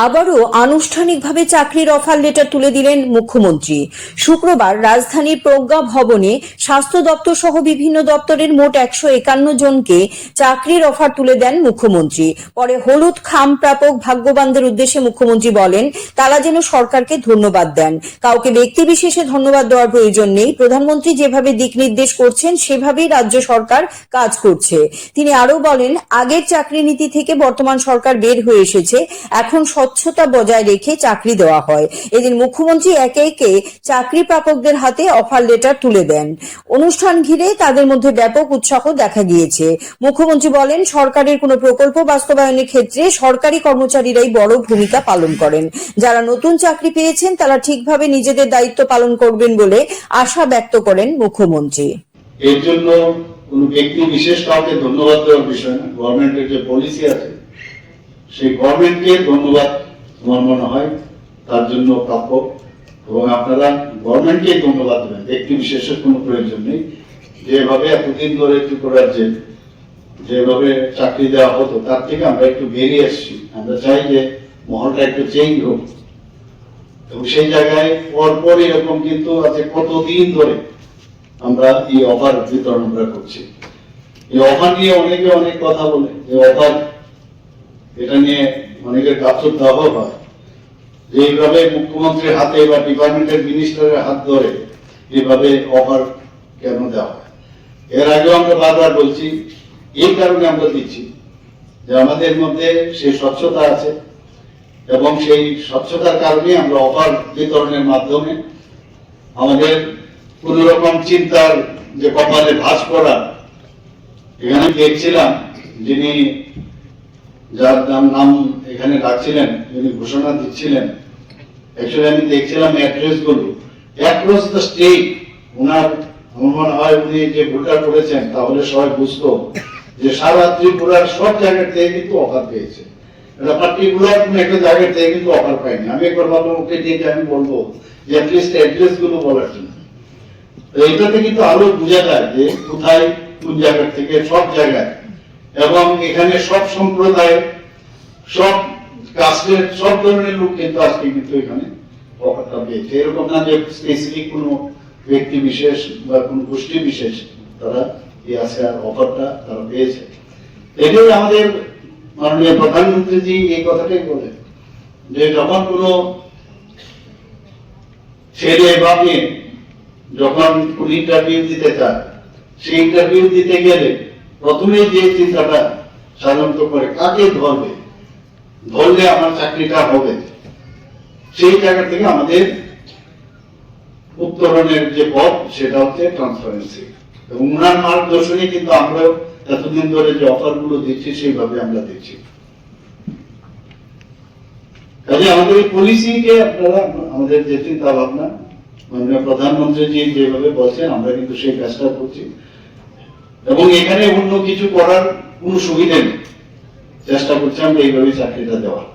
আবারও আনুষ্ঠানিকভাবে চাকরির অফার লেটার তুলে দিলেন মুখ্যমন্ত্রী। শুক্রবার রাজধানীর প্রজ্ঞা ভবনে স্বাস্থ্য দপ্তর সহ বিভিন্ন দপ্তরের মোট 151 জনকে চাকরির অফার তুলে দেন মুখ্যমন্ত্রী। পরে হলুদ খাম প্রাপক ভাগ্যবানদের উদ্দেশ্যে মুখ্যমন্ত্রী বলেন, তারা যেন সরকারকে ধন্যবাদ দেন। কাউকে ব্যক্তি বিশেষে ধন্যবাদ দেওয়ার প্রয়োজন নেই। প্রধানমন্ত্রী যেভাবে দিক নির্দেশ করছেন সেভাবেই রাজ্য সরকার কাজ করছে। তিনি আরো বলেন, আগের চাকরি নীতি থেকে বর্তমান সরকার বের হয়ে এসেছে। এখন স্বচ্ছতা বজায় রেখে চাকরি দেওয়া হয়। এদিন মুখ্যমন্ত্রী একে একে চাকরি প্রাপকদের হাতে অফার লেটার তুলে দেন। অনুষ্ঠান ঘিরে তাদের মধ্যে ব্যাপক উৎসাহ দেখা গিয়েছে। মুখ্যমন্ত্রী বলেন, সরকারের কোনো প্রকল্প বাস্তবায়নের ক্ষেত্রে সরকারি কর্মচারীরাই বড় ভূমিকা পালন করেন। যারা নতুন চাকরি পেয়েছেন তারা ঠিকভাবে নিজেদের দায়িত্ব পালন করবেন বলে আশা ব্যক্ত করেন মুখ্যমন্ত্রী। এর জন্য কোন ব্যক্তি বিশেষ কাউকে ধন্যবাদ দেওয়ার বিষয় না। গভর্নমেন্টের যে পলিসি আছে সেই গভর্নমেন্টকে ধন্যবাদ আমার মনে হয় তার জন্য প্রাপ্য, এবং আপনারা গভর্নমেন্টকে ধন্যবাদ দেবেন, ব্যক্তি বিশেষের কোনো প্রয়োজন নেই। যেভাবে এতদিন ধরে ত্রিপুরার যেভাবে চাকরি দেওয়া হতো তার থেকে আমরা একটু বেরিয়ে এসেছি। আমরা চাই যে মহলটা একটু চেঞ্জ হোক, এবং সেই জায়গায় পরপর এরকম কিন্তু আছে কতদিন ধরে আমরা এই অফার বিতরণ আমরা করছি। এই অফার নিয়ে অনেকে অনেক কথা বলে, এই অফার এটা নিয়ে অনেকের কাপড় দেওয়া হয়, যে এইভাবে মুখ্যমন্ত্রীর হাতে বা ডিপার্টমেন্টের মিনিস্টারের হাত ধরে এইভাবে অফার কেন দেওয়া হয়। এর আগেও আমরা বারবার বলছি, এই কারণে আমরা দিচ্ছি যে আমাদের মধ্যে সেই স্বচ্ছতা আছে, এবং সেই স্বচ্ছতার কারণে আমরা অফার বিতরণের মাধ্যমে আমাদের কোন রকম চিন্তার যে কপালে ভাঁজ করা। এখানে দেখছিলাম যিনি যার নাম এখানে রাখছিলেন, যিনি ঘোষণা দিচ্ছিলেন, অ্যাকচুয়ালি আমি দেখছিলাম অ্যাড্রেস গুলো অ্যাক্রস দ্য স্টেট। ওনার আমার মনে হয় উনি যে ভোটটা করেছেন তাহলে সবাই বুঝতো যে সারা ত্রিপুরার সব জায়গা থেকে কিন্তু অফার পেয়েছে। এটা পার্টিকুলার কোন একটা জায়গা থেকে কিন্তু অফার পাইনি। আমি একবার ভাবলাম ওকে ডেকে আমি বলবো যে অ্যাটলিস্ট অ্যাড্রেস গুলো বলার জন্য। এইটাতে কিন্তু আরো বোঝা যায় যে কোথায় কোন জায়গা থেকে সব জায়গায়, এবং এখানে সব সম্প্রদায়ের সব কাস্টের সব ধরনের লোক কিন্তু আজকে কিন্তু এখানে অফারটা পেয়েছে। এরকম না যে স্পেসিফিক কোনো ব্যক্তি বিশেষ বা কোন গোষ্ঠী বিশেষ তারা এই আজকের অফারটা তারা পেয়েছে। এটাই আমাদের মাননীয় প্রধানমন্ত্রীজি এই কথাটাই বলেন যে যখন কোনো ছেলে বা মেয়ে যখন ইন্টারভিউ দিতে চায়, সেই ইন্টারভিউ দিতে গেলে প্রথমে যে চিন্তাটা সাধারণত করে কাকে ধরবে, ধরলে আমার চাকরিটা হবে, সেই জায়গা থেকে আমাদের উত্তরণের যে পথ সেটা হচ্ছে ট্রান্সপারেন্সি, এবং ওনার মার্গদর্শনে কিন্তু আমরা এতদিন ধরে যে অফার গুলো দিচ্ছি সেইভাবে আমরা দিচ্ছি। কাজে আমাদের এই পলিসিকে আপনারা আমাদের যে চিন্তা ভাবনা মাননীয় প্রধানমন্ত্রী যেভাবে বলছেন আমরা কিন্তু সেই কাজটা করছি, এবং এখানে অন্য কিছু করার কোন সুবিধা নেই। চেষ্টা করছি আমরা এইভাবে চাকরিটা দেওয়ার।